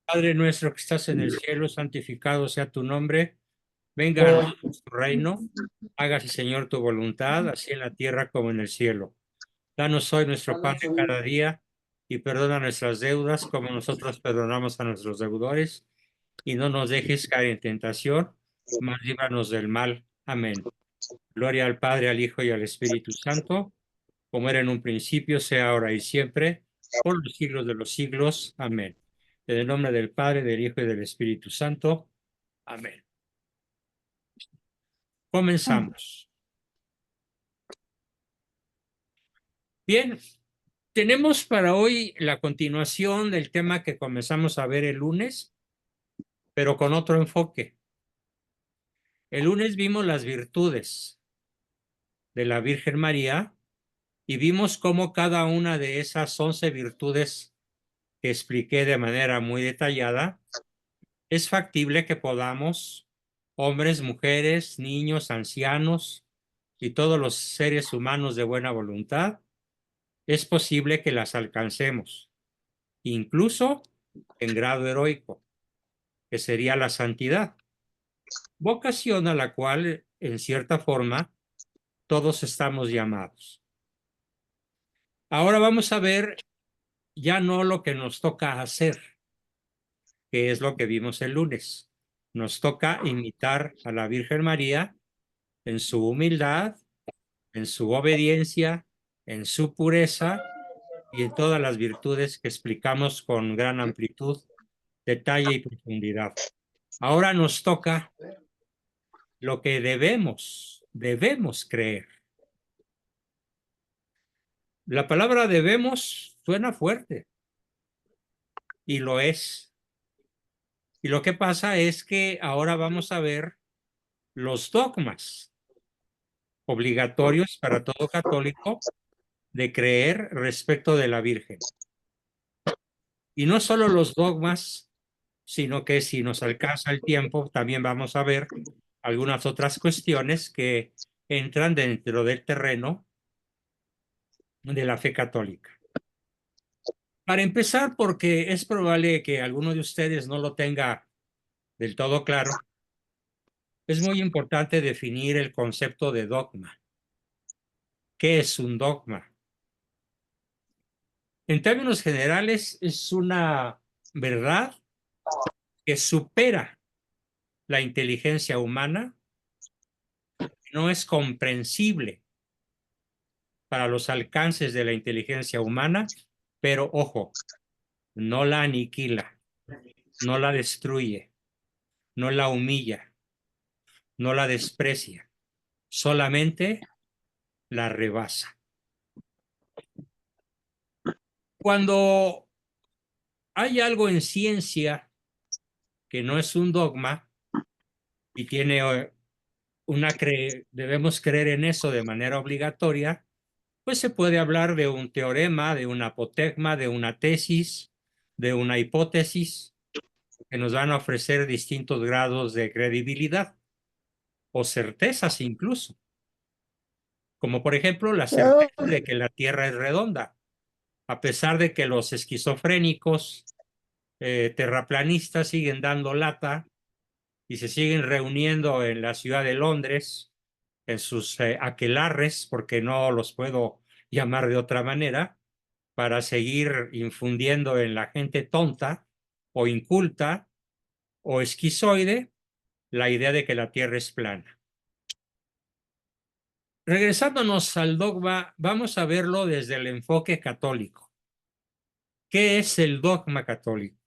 Padre nuestro que estás en el cielo, santificado sea tu nombre. Venga a nosotros tu reino. Hágase, Señor, tu voluntad, así en la tierra como en el cielo. Danos hoy nuestro pan de cada día y perdona nuestras deudas como nosotros perdonamos a nuestros deudores. Y no nos dejes caer en tentación, mas líbranos del mal. Amén. Gloria al Padre, al Hijo y al Espíritu Santo, como era en un principio, sea ahora y siempre, por los siglos de los siglos. Amén. En el nombre del Padre, del Hijo y del Espíritu Santo. Amén. Comenzamos. Bien, tenemos para hoy la continuación del tema que comenzamos a ver el lunes, pero con otro enfoque. El lunes vimos las virtudes de la Virgen María y vimos cómo cada una de esas 11 virtudes que expliqué de manera muy detallada, es factible que podamos, hombres, mujeres, niños, ancianos y todos los seres humanos de buena voluntad, es posible que las alcancemos, incluso en grado heroico, que sería la santidad, vocación a la cual, en cierta forma, todos estamos llamados. Ahora vamos a ver ya no lo que nos toca hacer, que es lo que vimos el lunes. Nos toca imitar a la Virgen María en su humildad, en su obediencia, en su pureza y en todas las virtudes que explicamos con gran amplitud, detalle y profundidad. Ahora nos toca lo que debemos creer. La palabra debemos suena fuerte y lo es. Y lo que pasa es que ahora vamos a ver los dogmas obligatorios para todo católico de creer respecto de la Virgen. Y no solo los dogmas, sino que si nos alcanza el tiempo, también vamos a ver algunas otras cuestiones que entran dentro del terreno de la fe católica. Para empezar, porque es probable que alguno de ustedes no lo tenga del todo claro, es muy importante definir el concepto de dogma. ¿Qué es un dogma? En términos generales, es una verdad que supera la inteligencia humana, no es comprensible para los alcances de la inteligencia humana, pero ojo, no la aniquila, no la destruye, no la humilla, no la desprecia, solamente la rebasa. Cuando hay algo en ciencia que no es un dogma y tiene debemos creer en eso de manera obligatoria, pues se puede hablar de un teorema, de un apotegma, de una tesis, de una hipótesis que nos van a ofrecer distintos grados de credibilidad o certezas incluso, como por ejemplo la certeza de que la Tierra es redonda, a pesar de que los esquizofrénicos terraplanistas siguen dando lata y se siguen reuniendo en la ciudad de Londres, en sus aquelarres, porque no los puedo llamar de otra manera, para seguir infundiendo en la gente tonta o inculta o esquizoide la idea de que la Tierra es plana. Regresándonos al dogma, vamos a verlo desde el enfoque católico. ¿Qué es el dogma católico?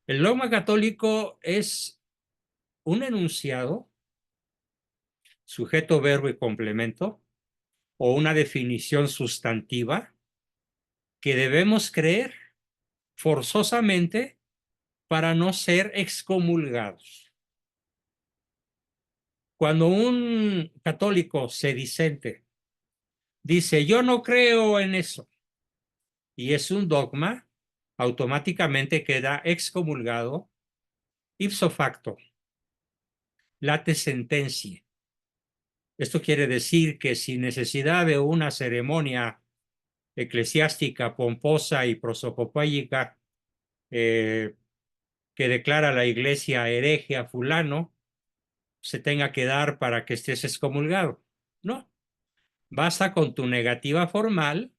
El dogma católico es un enunciado, sujeto, verbo y complemento, o una definición sustantiva que debemos creer forzosamente para no ser excomulgados. Cuando un católico sedicente dice, yo no creo en eso, y es un dogma, automáticamente queda excomulgado ipso facto, late sentencia. Esto quiere decir que sin necesidad de una ceremonia eclesiástica pomposa y prosopopéyica que declara la iglesia hereje a fulano, se tenga que dar para que estés excomulgado. No, basta con tu negativa formal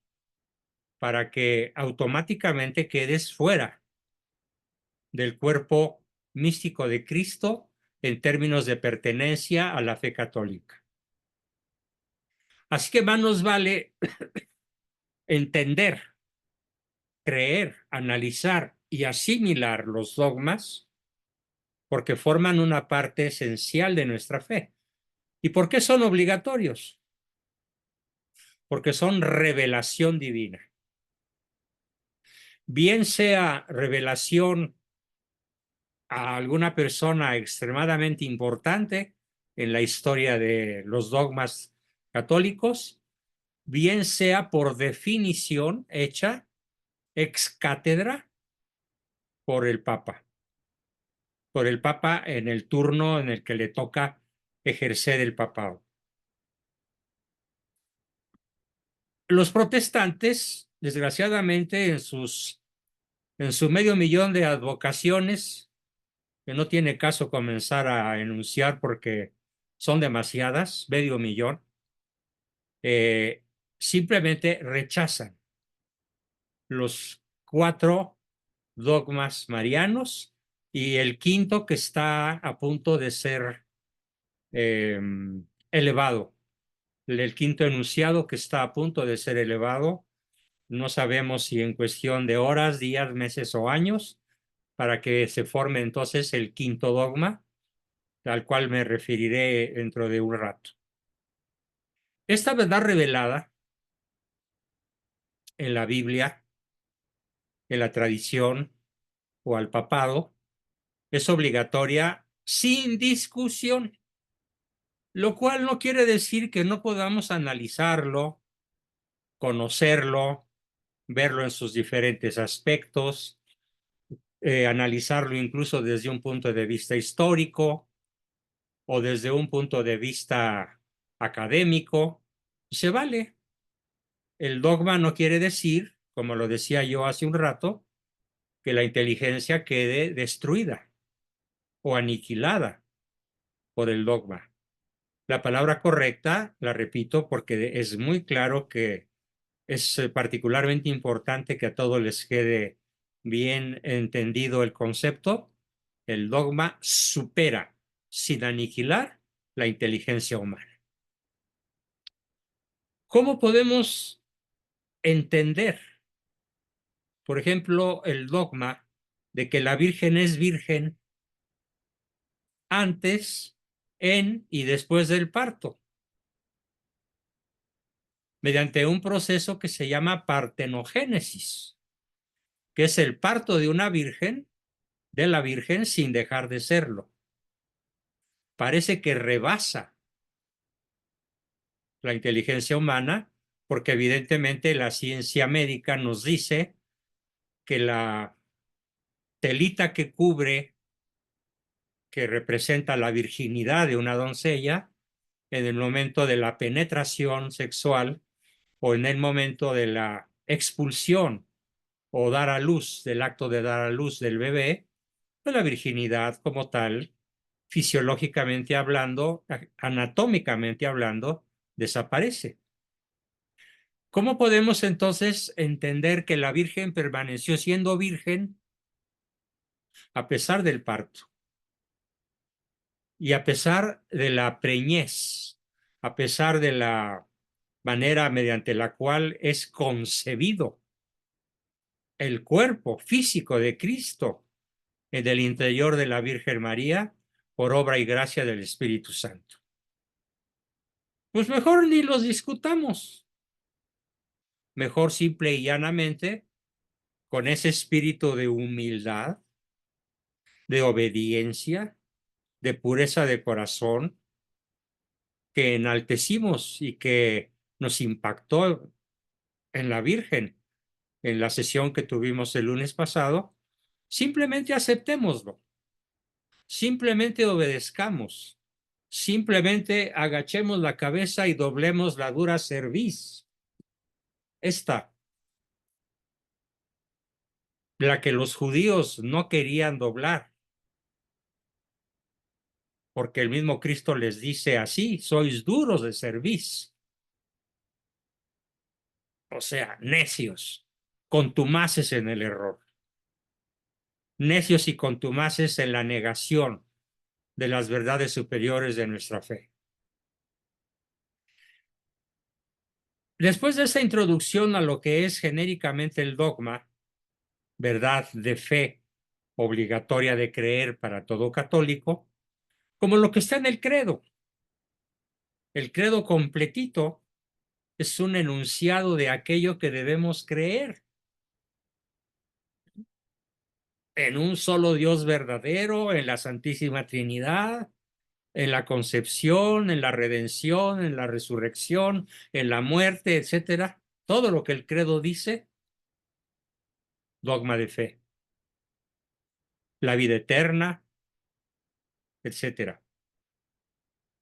para que automáticamente quedes fuera del cuerpo místico de Cristo en términos de pertenencia a la fe católica. Así que más nos vale entender, creer, analizar y asimilar los dogmas porque forman una parte esencial de nuestra fe. ¿Y por qué son obligatorios? Porque son revelación divina. Bien sea revelación a alguna persona extremadamente importante en la historia de los dogmas católicos, bien sea por definición hecha ex cátedra por el Papa en el turno en el que le toca ejercer el papado. Los protestantes, desgraciadamente, en su medio millón de advocaciones, que no tiene caso comenzar a enunciar porque son demasiadas, medio millón, eh, simplemente rechazan los 4 dogmas marianos y el quinto que está a punto de ser eh, elevado, el quinto enunciado que está a punto de ser elevado. No sabemos si en cuestión de horas, días, meses o años, para que se forme entonces el quinto dogma, al cual me referiré dentro de un rato. Esta verdad revelada en la Biblia, en la tradición o al papado, es obligatoria sin discusión, lo cual no quiere decir que no podamos analizarlo, conocerlo, verlo en sus diferentes aspectos, analizarlo incluso desde un punto de vista histórico o desde un punto de vista académico. Se vale. El dogma no quiere decir, como lo decía yo hace un rato, que la inteligencia quede destruida o aniquilada por el dogma. La palabra correcta, la repito, porque es muy claro que es particularmente importante que a todos les quede bien entendido el concepto. El dogma supera, sin aniquilar, la inteligencia humana. ¿Cómo podemos entender, por ejemplo, el dogma de que la Virgen es virgen antes, en y después del parto? Mediante un proceso que se llama partenogénesis, que es el parto de una virgen, de la virgen sin dejar de serlo. Parece que rebasa la inteligencia humana, porque evidentemente la ciencia médica nos dice que la telita que cubre, que representa la virginidad de una doncella, en el momento de la penetración sexual o en el momento de la expulsión o dar a luz, del acto de dar a luz del bebé, pues la virginidad como tal, fisiológicamente hablando, anatómicamente hablando, desaparece. ¿Cómo podemos entonces entender que la Virgen permaneció siendo virgen a pesar del parto y a pesar de la preñez, a pesar de la manera mediante la cual es concebido el cuerpo físico de Cristo en el interior de la Virgen María por obra y gracia del Espíritu Santo? Pues mejor ni los discutamos, mejor simple y llanamente, con ese espíritu de humildad, de obediencia, de pureza de corazón, que enaltecimos y que nos impactó en la Virgen en la sesión que tuvimos el lunes pasado, simplemente aceptémoslo, simplemente obedezcamos, simplemente agachemos la cabeza y doblemos la dura cerviz. Esta la que los judíos no querían doblar, porque el mismo Cristo les dice así: sois duros de cerviz, o sea, necios, contumaces en el error, necios y contumaces en la negación de las verdades superiores de nuestra fe. Después de esta introducción a lo que es genéricamente el dogma, verdad de fe obligatoria de creer para todo católico, como lo que está en el credo. El credo completito es un enunciado de aquello que debemos creer: en un solo Dios verdadero, en la Santísima Trinidad, en la concepción, en la redención, en la resurrección, en la muerte, etcétera. Todo lo que el credo dice, dogma de fe. La vida eterna, etcétera.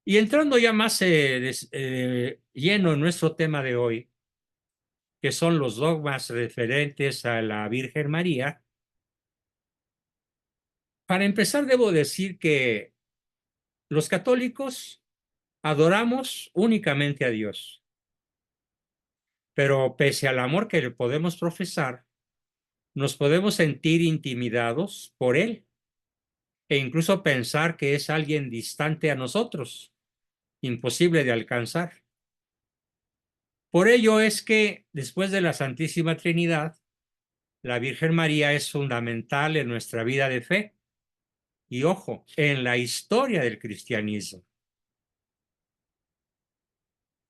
Y entrando ya más lleno en nuestro tema de hoy, que son los dogmas referentes a la Virgen María, para empezar debo decir que los católicos adoramos únicamente a Dios, pero pese al amor que le podemos profesar, nos podemos sentir intimidados por Él e incluso pensar que es alguien distante a nosotros, imposible de alcanzar. Por ello es que después de la Santísima Trinidad, la Virgen María es fundamental en nuestra vida de fe y, ojo, en la historia del cristianismo.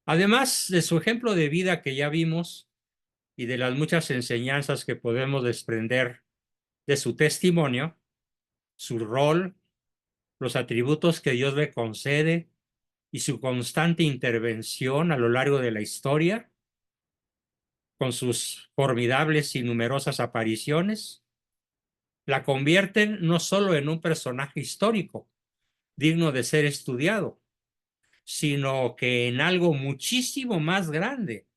Además de su ejemplo de vida que ya vimos y de las muchas enseñanzas que podemos desprender de su testimonio, su rol, los atributos que Dios le concede y su constante intervención a lo largo de la historia, con sus formidables y numerosas apariciones, la convierten no solo en un personaje histórico digno de ser estudiado, sino que en algo muchísimo más grande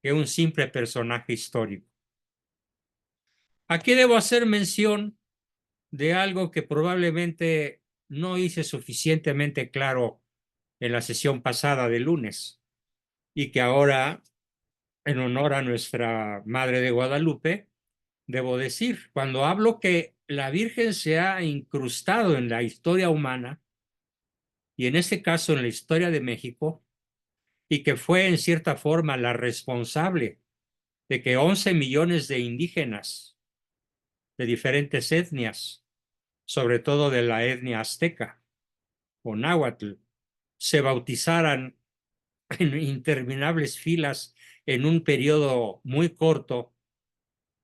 que un simple personaje histórico. Aquí debo hacer mención de algo que probablemente no hice suficientemente claro en la sesión pasada de lunes y que ahora, en honor a nuestra Madre de Guadalupe, debo decir: cuando hablo que la Virgen se ha incrustado en la historia humana, y en este caso en la historia de México, y que fue en cierta forma la responsable de que 11 millones de indígenas de diferentes etnias, sobre todo de la etnia azteca o náhuatl, se bautizaran en interminables filas en un periodo muy corto,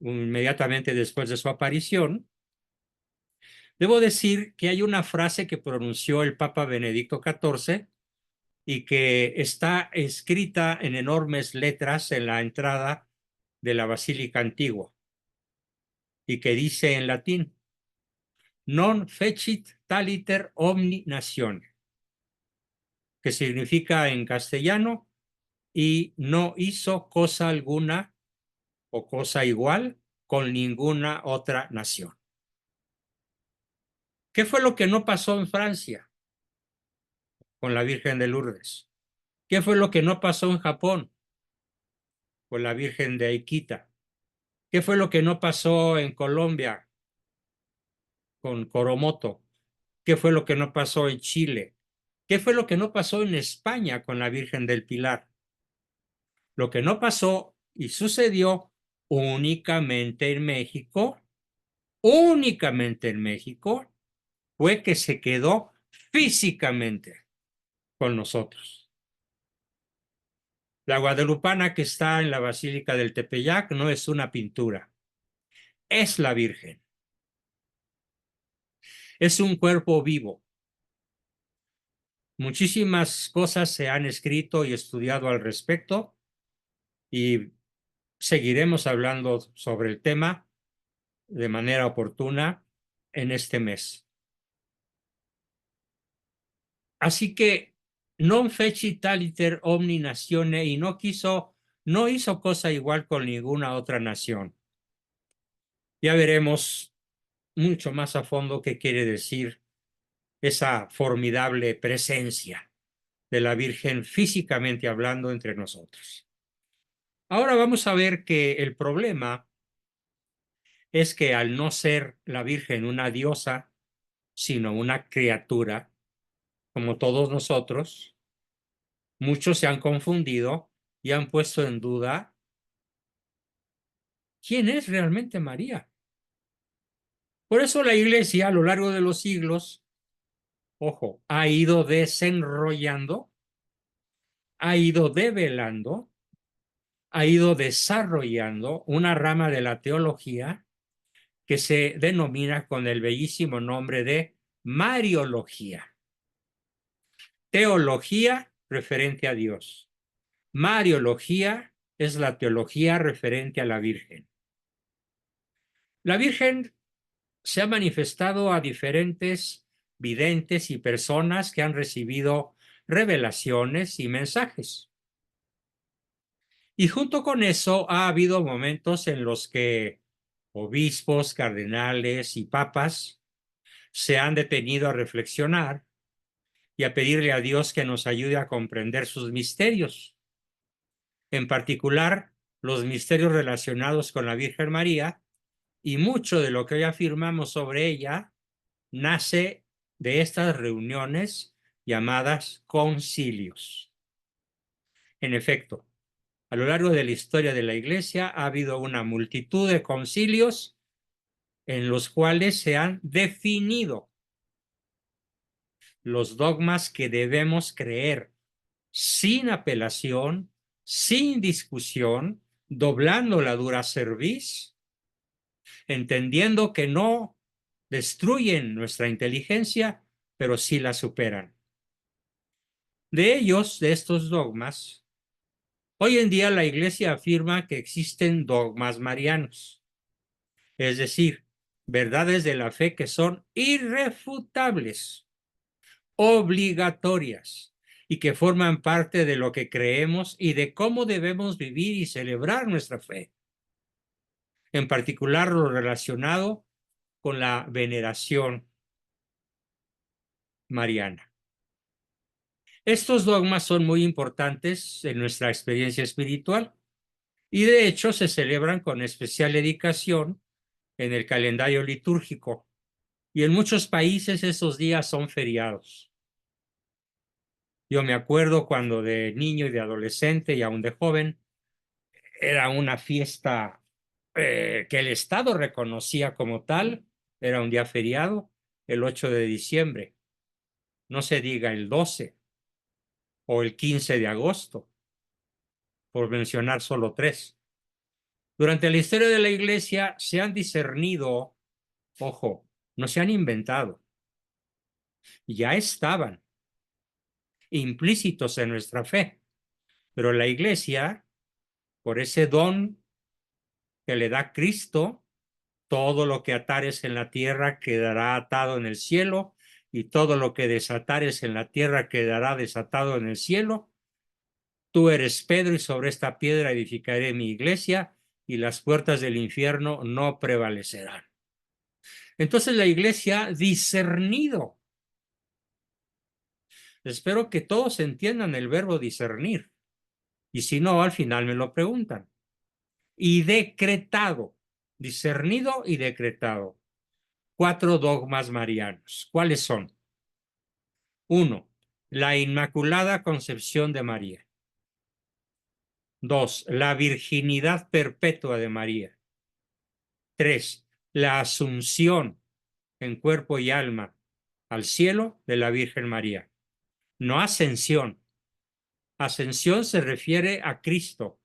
inmediatamente después de su aparición. Debo decir que hay una frase que pronunció el Papa Benedicto XIV y que está escrita en enormes letras en la entrada de la Basílica Antigua y que dice en latín: non fecit taliter omni natione, que significa en castellano: y no hizo cosa alguna o cosa igual con ninguna otra nación. ¿Qué fue lo que no pasó en Francia con la Virgen de Lourdes? ¿Qué fue lo que no pasó en Japón con la Virgen de Aikita? ¿Qué fue lo que no pasó en Colombia con Coromoto? ¿Qué fue lo que no pasó en Chile? ¿Qué fue lo que no pasó en España con la Virgen del Pilar? Lo que no pasó y sucedió únicamente en México, fue que se quedó físicamente con nosotros. La guadalupana que está en la Basílica del Tepeyac no es una pintura, es la Virgen. Es un cuerpo vivo. Muchísimas cosas se han escrito y estudiado al respecto y seguiremos hablando sobre el tema de manera oportuna en este mes. Así que non feci taliter omni natione, y no hizo cosa igual con ninguna otra nación. Ya veremos mucho más a fondo qué quiere decir esa formidable presencia de la Virgen físicamente hablando entre nosotros. Ahora vamos a ver que el problema es que al no ser la Virgen una diosa, sino una criatura, como todos nosotros, muchos se han confundido y han puesto en duda quién es realmente María. Por eso la Iglesia a lo largo de los siglos, ojo, ha ido desenrollando, ha ido develando, ha ido desarrollando una rama de la teología que se denomina con el bellísimo nombre de Mariología. Teología referente a Dios. Mariología es la teología referente a la Virgen. La Virgen se ha manifestado a diferentes videntes y personas que han recibido revelaciones y mensajes. Y junto con eso ha habido momentos en los que obispos, cardenales y papas se han detenido a reflexionar y a pedirle a Dios que nos ayude a comprender sus misterios. En particular, los misterios relacionados con la Virgen María, y mucho de lo que hoy afirmamos sobre ella nace de estas reuniones llamadas concilios. En efecto, a lo largo de la historia de la Iglesia ha habido una multitud de concilios en los cuales se han definido los dogmas que debemos creer sin apelación, sin discusión, doblando la dura cerviz, entendiendo que no destruyen nuestra inteligencia, pero sí la superan. De ellos, de estos dogmas, hoy en día la Iglesia afirma que existen dogmas marianos, es decir, verdades de la fe que son irrefutables, obligatorias y que forman parte de lo que creemos y de cómo debemos vivir y celebrar nuestra fe. En particular, lo relacionado con la veneración mariana. Estos dogmas son muy importantes en nuestra experiencia espiritual y de hecho se celebran con especial dedicación en el calendario litúrgico y en muchos países esos días son feriados. Yo me acuerdo cuando de niño y de adolescente y aún de joven era una fiesta que el Estado reconocía como tal, era un día feriado, el 8 de diciembre, no se diga el 12 o el 15 de agosto, por mencionar solo tres. Durante la historia de la Iglesia se han discernido, ojo, no se han inventado, ya estaban implícitos en nuestra fe, pero la Iglesia, por ese don que le da Cristo, todo lo que atares en la tierra quedará atado en el cielo, y todo lo que desatares en la tierra quedará desatado en el cielo. Tú eres Pedro, y sobre esta piedra edificaré mi iglesia, y las puertas del infierno no prevalecerán. Entonces la Iglesia discernido. Espero que todos entiendan el verbo discernir, y si no, al final me lo preguntan. Y decretado, discernido y decretado. 4 dogmas marianos. ¿Cuáles son? 1. La Inmaculada Concepción de María. 2. La virginidad perpetua de María. 3. La asunción en cuerpo y alma al cielo de la Virgen María. No ascensión. Ascensión se refiere a Cristo,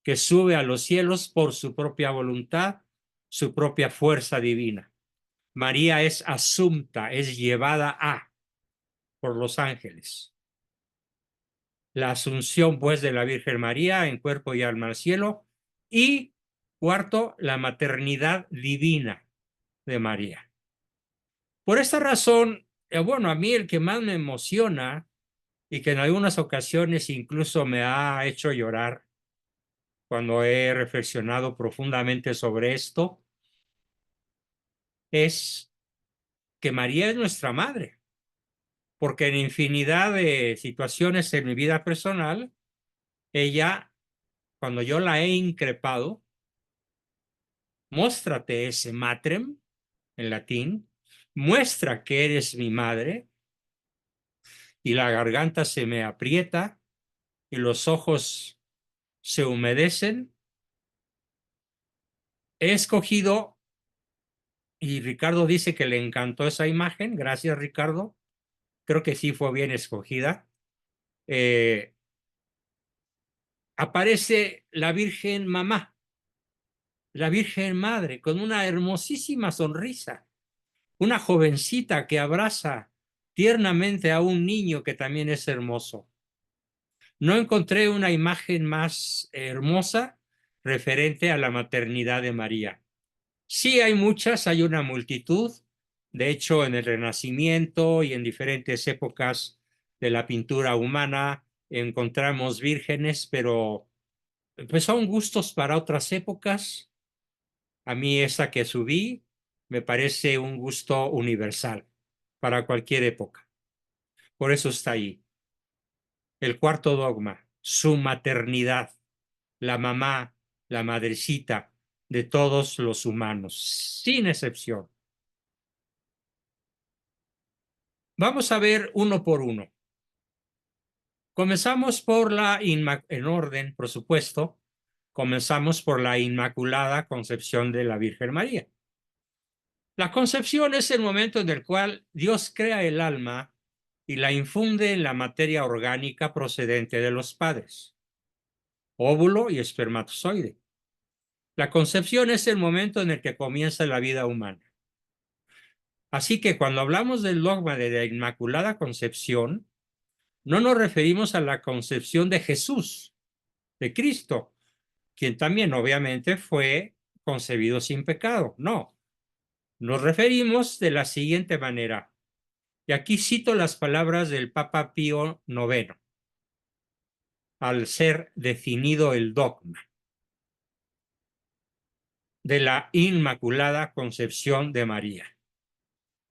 que sube a los cielos por su propia voluntad, su propia fuerza divina. María es asunta, es llevada por los ángeles. La asunción, pues, de la Virgen María en cuerpo y alma al cielo. Y 4, la maternidad divina de María. Por esta razón, bueno, a mí el que más me emociona y que en algunas ocasiones incluso me ha hecho llorar cuando he reflexionado profundamente sobre esto, es que María es nuestra madre, porque en infinidad de situaciones en mi vida personal, ella, cuando yo la he increpado, móstrate ese matrem, en latín, muestra que eres mi madre, y la garganta se me aprieta y los ojos se humedecen. He escogido, y Ricardo dice que le encantó esa imagen, gracias Ricardo, creo que sí fue bien escogida. Aparece la Virgen Mamá, la Virgen Madre, con una hermosísima sonrisa, una jovencita que abraza tiernamente a un niño que también es hermoso. No encontré una imagen más hermosa referente a la maternidad de María. Sí, hay muchas, hay una multitud. De hecho, en el Renacimiento y en diferentes épocas de la pintura humana encontramos vírgenes, pero pues son gustos para otras épocas. A mí esa que subí me parece un gusto universal para cualquier época. Por eso está ahí. El cuarto dogma, su maternidad, la mamá, la madrecita de todos los humanos, sin excepción. Vamos a ver uno por uno. Comenzamos por en orden, por supuesto, comenzamos por la Inmaculada Concepción de la Virgen María. La concepción es el momento en el cual Dios crea el alma y la infunde en la materia orgánica procedente de los padres, óvulo y espermatozoide. La concepción es el momento en el que comienza la vida humana. Así que cuando hablamos del dogma de la Inmaculada Concepción, no nos referimos a la concepción de Jesús, de Cristo, quien también obviamente fue concebido sin pecado. No, nos referimos de la siguiente manera. Y aquí cito las palabras del Papa Pío IX, al ser definido el dogma de la Inmaculada Concepción de María.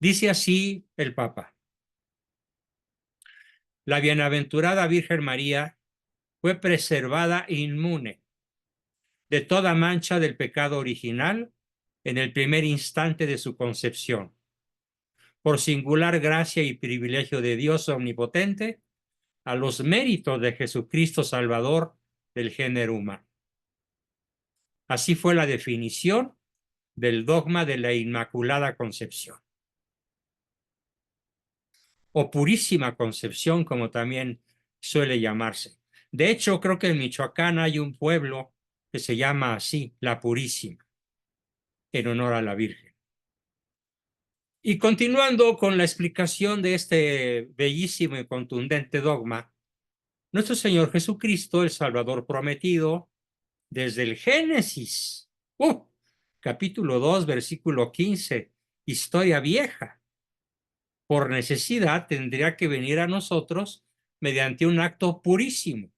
Dice así el Papa: la bienaventurada Virgen María fue preservada inmune de toda mancha del pecado original en el primer instante de su concepción. Por singular gracia y privilegio de Dios omnipotente, a los méritos de Jesucristo Salvador del género humano. Así fue la definición del dogma de la Inmaculada Concepción, o Purísima Concepción, como también suele llamarse. De hecho, creo que en Michoacán hay un pueblo que se llama así, La Purísima, en honor a la Virgen. Y continuando con la explicación de este bellísimo y contundente dogma, nuestro Señor Jesucristo, el Salvador prometido, desde el Génesis, capítulo 2, versículo 15, historia vieja, por necesidad tendría que venir a nosotros mediante un acto purísimo,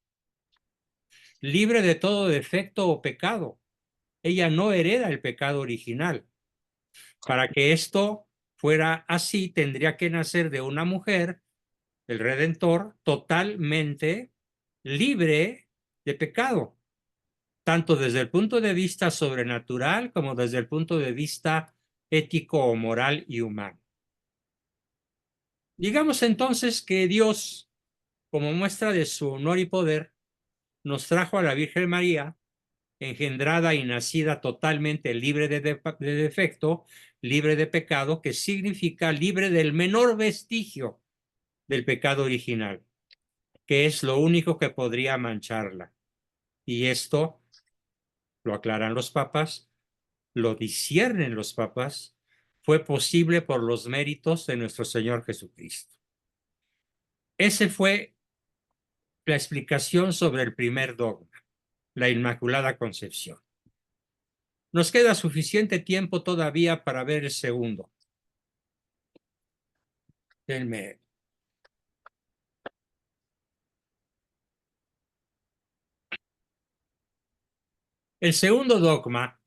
libre de todo defecto o pecado. Ella no hereda el pecado original. Para que esto fuera así, tendría que nacer de una mujer, el Redentor, totalmente libre de pecado, tanto desde el punto de vista sobrenatural como desde el punto de vista ético o moral y humano. Digamos entonces que Dios, como muestra de su honor y poder, nos trajo a la Virgen María, engendrada y nacida totalmente libre de defecto, libre de pecado, que significa libre del menor vestigio del pecado original, que es lo único que podría mancharla. Y esto, lo aclaran los papas, lo disciernen los papas, fue posible por los méritos de nuestro Señor Jesucristo. Ese fue la explicación sobre el primer dogma, la Inmaculada Concepción. Nos queda suficiente tiempo todavía para ver el segundo. Denme. El segundo dogma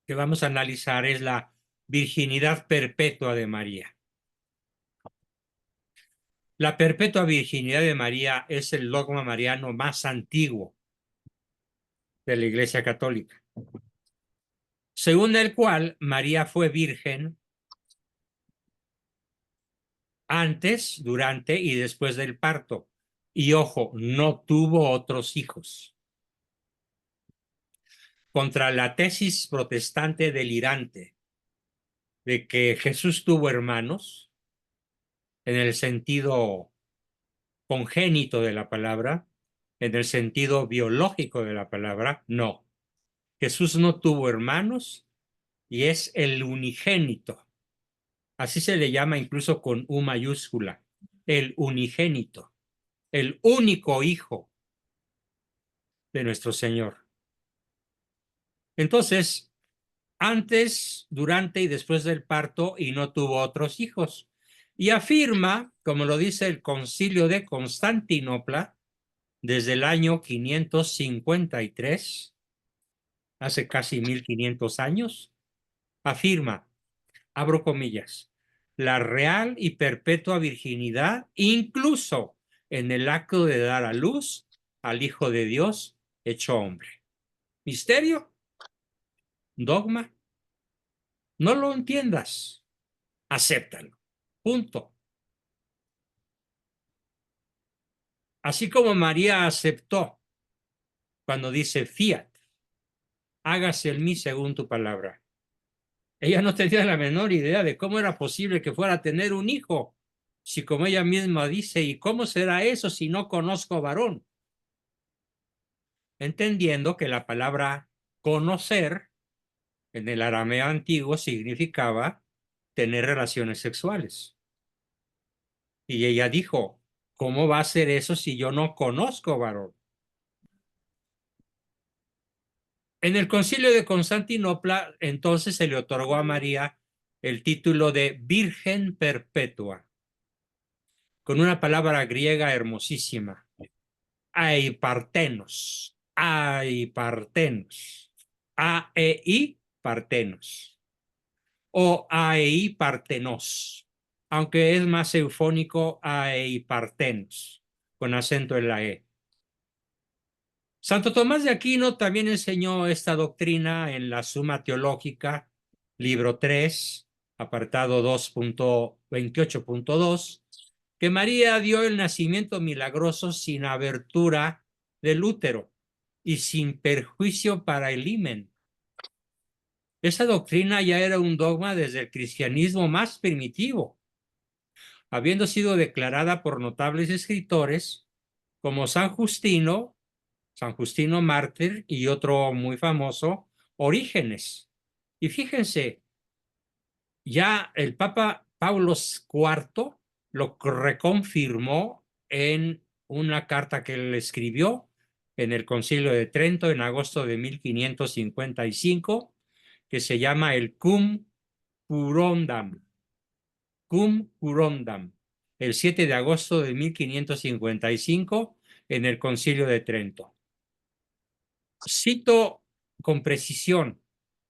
que vamos a analizar es la virginidad perpetua de María. La perpetua virginidad de María es el dogma mariano más antiguo de la Iglesia Católica, según el cual María fue virgen antes, durante y después del parto. Y ojo, no tuvo otros hijos. Contra la tesis protestante delirante de que Jesús tuvo hermanos, en el sentido congénito de la palabra, en el sentido biológico de la palabra, no. Jesús no tuvo hermanos y es el unigénito. Así se le llama incluso con U mayúscula, el unigénito, el único hijo de nuestro Señor. Entonces, antes, durante y después del parto, y no tuvo otros hijos. Y afirma, como lo dice el Concilio de Constantinopla, desde el año 553, hace casi 1500 años, afirma, abro comillas, la real y perpetua virginidad, incluso en el acto de dar a luz al Hijo de Dios hecho hombre. ¿Misterio? ¿Dogma? No lo entiendas, acéptalo. Punto. Así como María aceptó cuando dice fiat, hágase en mí según tu palabra. Ella no tenía la menor idea de cómo era posible que fuera a tener un hijo, si como ella misma dice, ¿y cómo será eso si no conozco varón? Entendiendo que la palabra conocer en el arameo antiguo significaba tener relaciones sexuales. Y ella dijo, ¿cómo va a ser eso si yo no conozco varón? En el Concilio de Constantinopla, entonces se le otorgó a María el título de Virgen Perpetua, con una palabra griega hermosísima, aipartenos, aipartenos, aei partenos, o aei partenos, aunque es más eufónico aei partenos, con acento en la e. Santo Tomás de Aquino también enseñó esta doctrina en la Suma Teológica, libro 3, apartado 2.28.2, que María dio el nacimiento milagroso sin abertura del útero y sin perjuicio para el himen. Esa doctrina ya era un dogma desde el cristianismo más primitivo, habiendo sido declarada por notables escritores como San Justino Mártir y otro muy famoso, Orígenes. Y fíjense, ya el Papa Paulo IV lo reconfirmó en una carta que él escribió en el Concilio de Trento en agosto de 1555, que se llama el Cum Curondam. Cum Curondam, el 7 de agosto de 1555 en el Concilio de Trento. Cito con precisión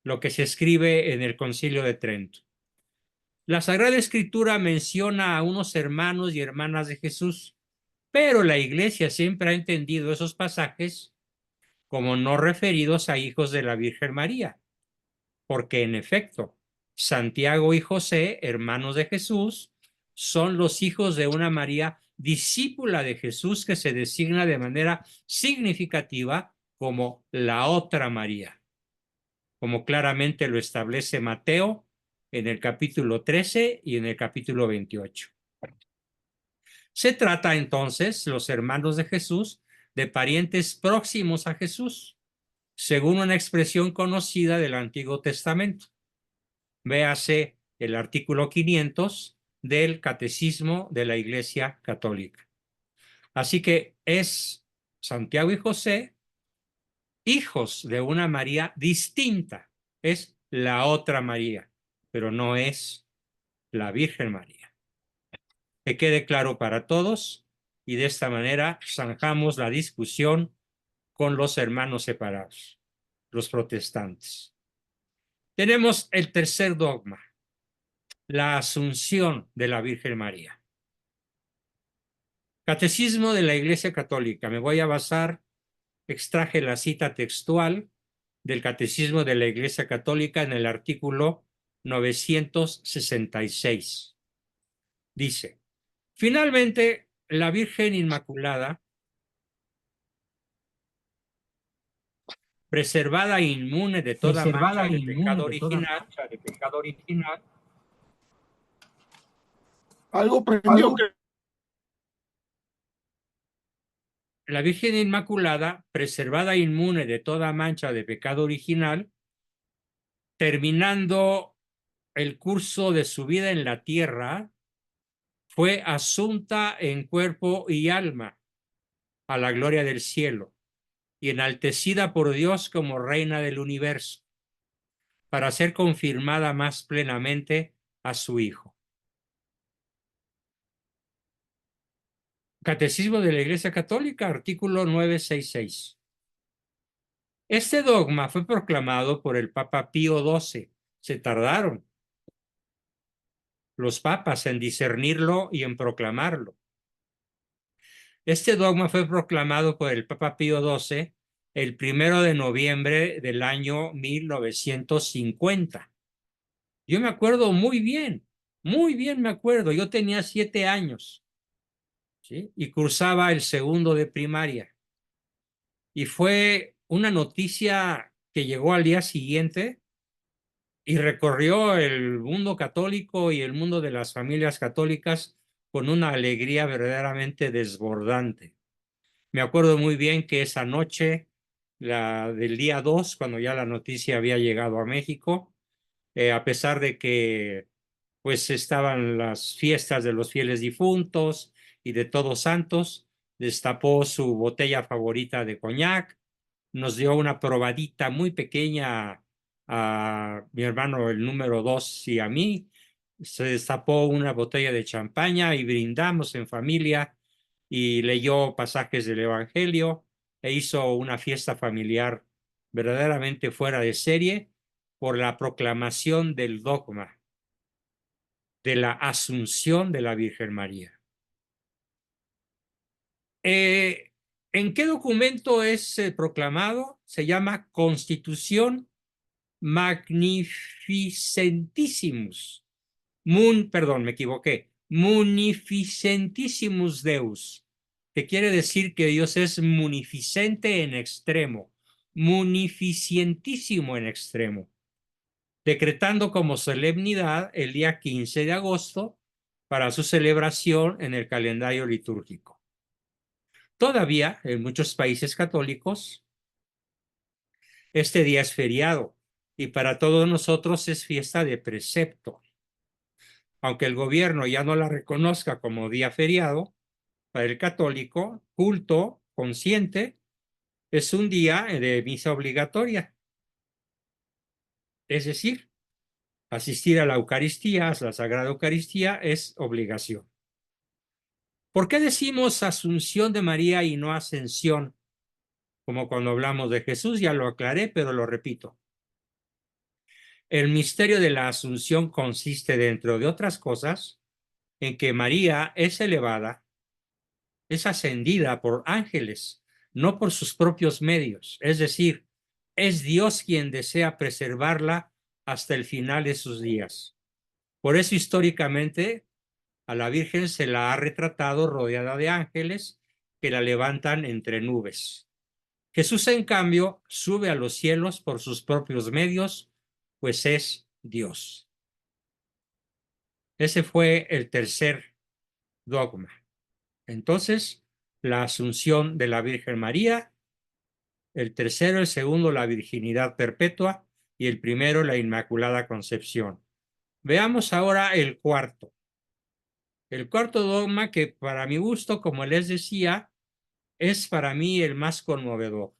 lo que se escribe en el Concilio de Trento. La Sagrada Escritura menciona a unos hermanos y hermanas de Jesús, pero la Iglesia siempre ha entendido esos pasajes como no referidos a hijos de la Virgen María, porque en efecto, Santiago y José, hermanos de Jesús, son los hijos de una María discípula de Jesús que se designa de manera significativa como la otra María, como claramente lo establece Mateo en el capítulo 13 y en el capítulo 28. Se trata entonces, los hermanos de Jesús, de parientes próximos a Jesús, según una expresión conocida del Antiguo Testamento. Véase el artículo 500 del Catecismo de la Iglesia Católica. Así que es Santiago y José, hijos de una María distinta. Es la otra María, pero no es la Virgen María. Que quede claro para todos y de esta manera zanjamos la discusión con los hermanos separados, los protestantes. Tenemos el tercer dogma, la Asunción de la Virgen María. Catecismo de la Iglesia Católica. Me voy a basar, extraje la cita textual del Catecismo de la Iglesia Católica en el artículo 966. Dice, finalmente, la Virgen Inmaculada, preservada e inmune de toda mancha de pecado original, Algo prendió. la Virgen Inmaculada, preservada e inmune de toda mancha de pecado original, terminando el curso de su vida en la tierra, fue asunta en cuerpo y alma a la gloria del cielo y enaltecida por Dios como reina del universo, para ser confirmada más plenamente a su Hijo. Catecismo de la Iglesia Católica, artículo 966. Este dogma fue proclamado por el Papa Pío XII. Se tardaron los papas en discernirlo y en proclamarlo. Este dogma fue proclamado por el Papa Pío XII el 1 de noviembre del año 1950. Yo me acuerdo muy bien me acuerdo. Yo tenía 7 años, ¿sí? Y cursaba el segundo de primaria. Y fue una noticia que llegó al día siguiente y recorrió el mundo católico y el mundo de las familias católicas con una alegría verdaderamente desbordante. Me acuerdo muy bien que esa noche, la del día 2, cuando ya la noticia había llegado a México, a pesar de que pues estaban las fiestas de los fieles difuntos y de Todos Santos, destapó su botella favorita de coñac, nos dio una probadita muy pequeña a mi hermano el número 2 y a mí, se destapó una botella de champaña y brindamos en familia y leyó pasajes del Evangelio e hizo una fiesta familiar verdaderamente fuera de serie por la proclamación del dogma de la Asunción de la Virgen María. ¿En qué documento es proclamado? Se llama Constitución Magnificentissimus. Perdón, me equivoqué. Munificentissimus Deus, que quiere decir que Dios es munificente en extremo, munificientísimo en extremo, decretando como solemnidad el día 15 de agosto para su celebración en el calendario litúrgico. Todavía, en muchos países católicos, este día es feriado y para todos nosotros es fiesta de precepto. Aunque el gobierno ya no la reconozca como día feriado, para el católico, culto consciente es un día de misa obligatoria. Es decir, asistir a la Eucaristía, a la Sagrada Eucaristía, es obligación. ¿Por qué decimos Asunción de María y no Ascensión? Como cuando hablamos de Jesús, ya lo aclaré, pero lo repito. El misterio de la Asunción consiste, dentro de otras cosas, en que María es elevada, es ascendida por ángeles, no por sus propios medios. Es decir, es Dios quien desea preservarla hasta el final de sus días. Por eso, históricamente, a la Virgen se la ha retratado rodeada de ángeles que la levantan entre nubes. Jesús, en cambio, sube a los cielos por sus propios medios, pues es Dios. Ese fue el tercer dogma. Entonces, la Asunción de la Virgen María, el tercero, el segundo, la virginidad perpetua y el primero, la Inmaculada Concepción. Veamos ahora el cuarto. El cuarto dogma, que para mi gusto, como les decía, es para mí el más conmovedor.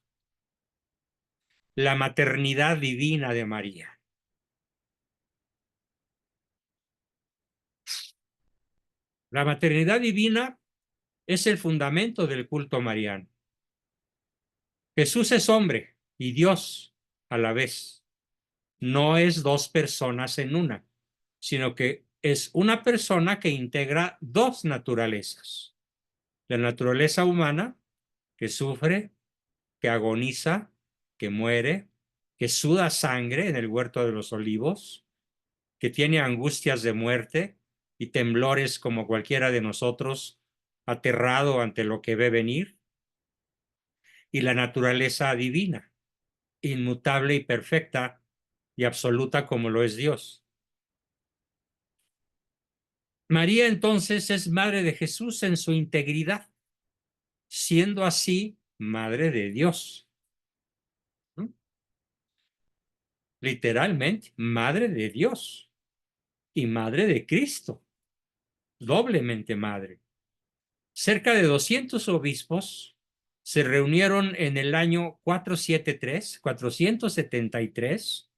La maternidad divina de María. La maternidad divina es el fundamento del culto mariano. Jesús es hombre y Dios a la vez. No es dos personas en una, sino que es una persona que integra dos naturalezas. La naturaleza humana, que sufre, que agoniza, que muere, que suda sangre en el huerto de los olivos, que tiene angustias de muerte y temblores como cualquiera de nosotros, aterrado ante lo que ve venir, y la naturaleza divina, inmutable y perfecta y absoluta como lo es Dios. María entonces es madre de Jesús en su integridad, siendo así madre de Dios. Literalmente, madre de Dios y madre de Cristo, doblemente madre. Cerca de 200 obispos se reunieron en el año 473,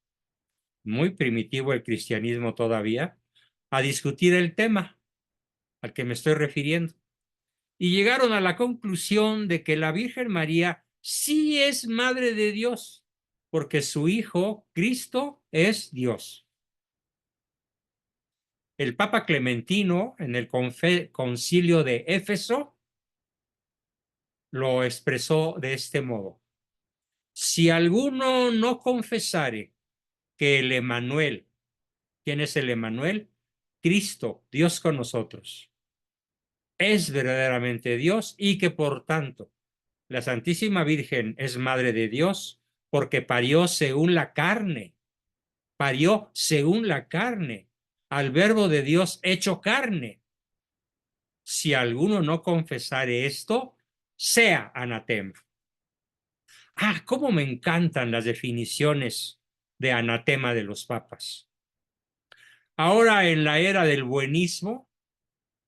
muy primitivo el cristianismo todavía, a discutir el tema al que me estoy refiriendo. Y llegaron a la conclusión de que la Virgen María sí es madre de Dios, porque su Hijo, Cristo, es Dios. El Papa Clementino, en el concilio de Éfeso, lo expresó de este modo: si alguno no confesare que el Emmanuel, ¿quién es el Emmanuel? Cristo, Dios con nosotros, es verdaderamente Dios y que por tanto la Santísima Virgen es Madre de Dios porque parió según la carne, al Verbo de Dios hecho carne. Si alguno no confesare esto, sea anatema. Ah, cómo me encantan las definiciones de anatema de los papas. Ahora, en la era del buenismo,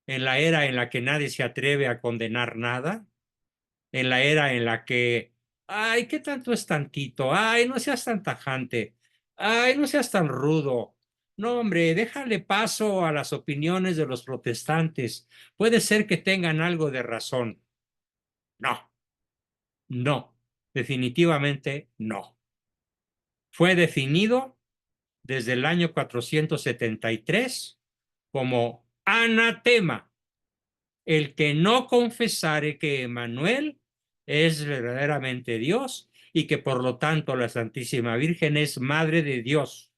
en la era en la que nadie se atreve a condenar nada, en la era en la que, ay, ¿qué tanto es tantito? Ay, no seas tan tajante. Ay, no seas tan rudo. No, hombre, déjale paso a las opiniones de los protestantes. Puede ser que tengan algo de razón. No, no, definitivamente no. Fue definido desde el año 473 como anatema el que no confesare que Emmanuel es verdaderamente Dios y que por lo tanto la Santísima Virgen es Madre de Dios,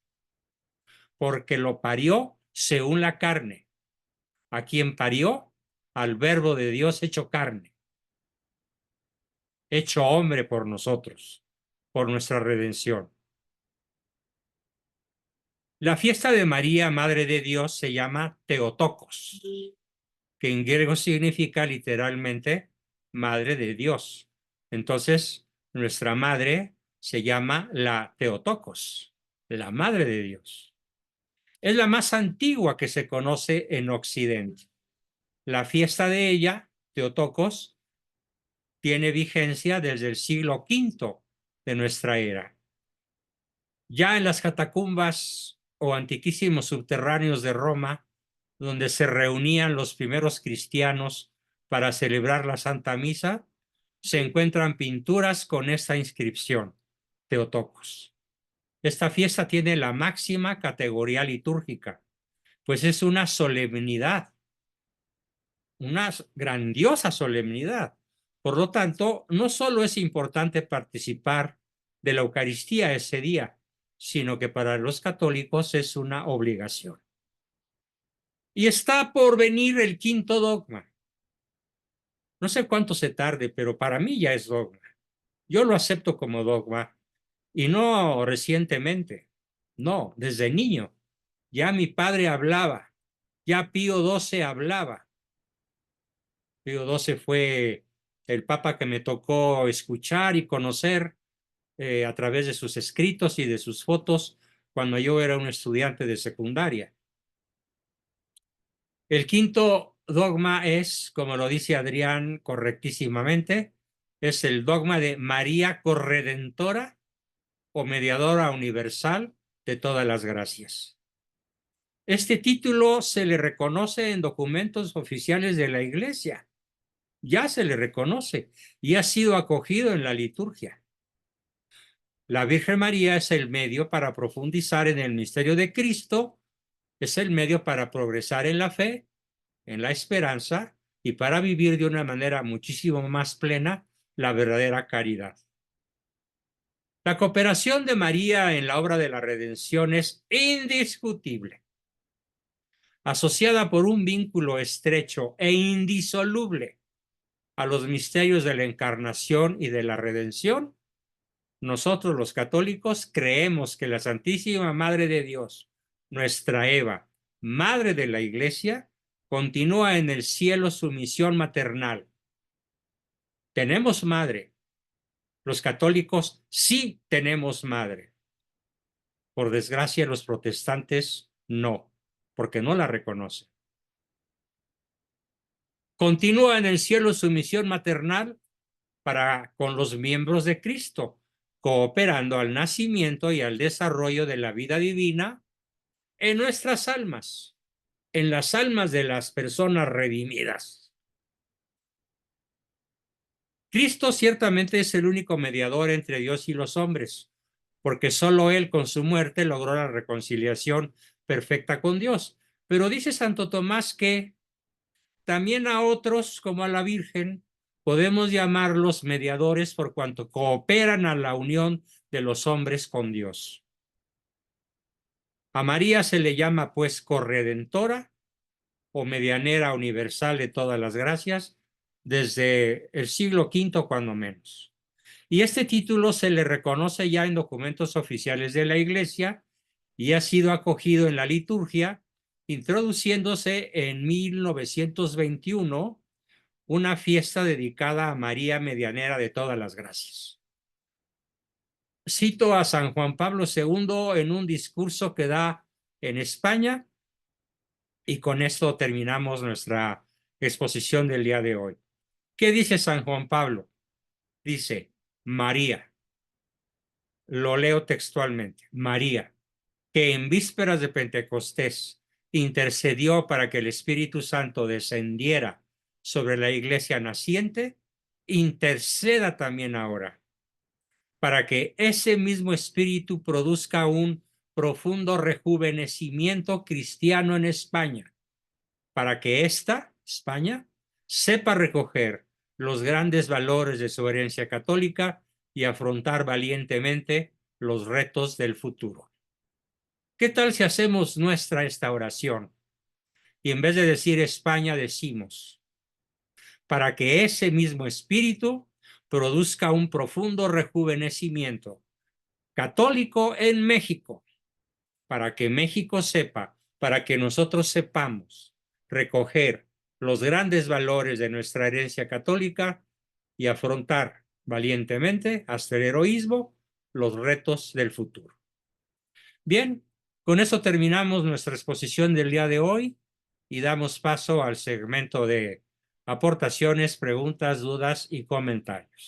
porque lo parió según la carne. ¿A quien parió? Al Verbo de Dios hecho carne, hecho hombre por nosotros, por nuestra redención. La fiesta de María, Madre de Dios, se llama Teotocos, que en griego significa literalmente Madre de Dios. Entonces, nuestra madre se llama la Teotocos, la Madre de Dios. Es la más antigua que se conoce en Occidente. La fiesta de ella, Teotocos, tiene vigencia desde el siglo V de nuestra era. Ya en las catacumbas o antiquísimos subterráneos de Roma, donde se reunían los primeros cristianos para celebrar la Santa Misa, se encuentran pinturas con esta inscripción: Teotocos. Esta fiesta tiene la máxima categoría litúrgica, pues es una solemnidad, una grandiosa solemnidad. Por lo tanto, no solo es importante participar de la Eucaristía ese día, sino que para los católicos es una obligación. Y está por venir el quinto dogma. No sé cuánto se tarde, pero para mí ya es dogma. Yo lo acepto como dogma y no recientemente, no, desde niño. Ya mi padre hablaba, ya Pío XII hablaba. Pío XII fue el papa que me tocó escuchar y conocer a través de sus escritos y de sus fotos cuando yo era un estudiante de secundaria. El quinto dogma es, como lo dice Adrián correctísimamente, es el dogma de María Corredentora o Mediadora Universal de todas las gracias. Este título se le reconoce en documentos oficiales de la Iglesia. Ya se le reconoce y ha sido acogido en la liturgia. La Virgen María es el medio para profundizar en el misterio de Cristo es el medio para progresar en la fe, en la esperanza y para vivir de una manera muchísimo más plena la verdadera caridad. La cooperación de María en la obra de la redención es indiscutible, asociada por un vínculo estrecho e indisoluble a los misterios de la encarnación y de la redención. Nosotros los católicos creemos que la Santísima Madre de Dios, nuestra Eva, Madre de la Iglesia, continúa en el cielo su misión maternal. Tenemos madre. Los católicos sí tenemos madre. Por desgracia, los protestantes no, porque no la reconocen. Continúa en el cielo su misión maternal para con los miembros de Cristo, cooperando al nacimiento y al desarrollo de la vida divina en nuestras almas, en las almas de las personas redimidas. Cristo ciertamente es el único mediador entre Dios y los hombres, porque solo Él con su muerte logró la reconciliación perfecta con Dios. Pero dice Santo Tomás que también a otros, como a la Virgen, podemos llamarlos mediadores por cuanto cooperan a la unión de los hombres con Dios. A María se le llama pues corredentora o medianera universal de todas las gracias desde el siglo V cuando menos. Y este título se le reconoce ya en documentos oficiales de la Iglesia y ha sido acogido en la liturgia, introduciéndose en 1921 una fiesta dedicada a María Medianera de todas las gracias. Cito a San Juan Pablo II en un discurso que da en España y con esto terminamos nuestra exposición del día de hoy. ¿Qué dice San Juan Pablo? Dice, María, lo leo textualmente, María, que en vísperas de Pentecostés intercedió para que el Espíritu Santo descendiera sobre la iglesia naciente, interceda también ahora para que ese mismo Espíritu produzca un profundo rejuvenecimiento cristiano en España, para que ésta, España, sepa recoger los grandes valores de su herencia católica y afrontar valientemente los retos del futuro. ¿Qué tal si hacemos nuestra esta oración? Y en vez de decir España, decimos, para que ese mismo espíritu produzca un profundo rejuvenecimiento católico en México, para que México sepa, para que nosotros sepamos recoger los grandes valores de nuestra herencia católica y afrontar valientemente, hasta el heroísmo, los retos del futuro. Bien, con eso terminamos nuestra exposición del día de hoy y damos paso al segmento de aportaciones, preguntas, dudas y comentarios.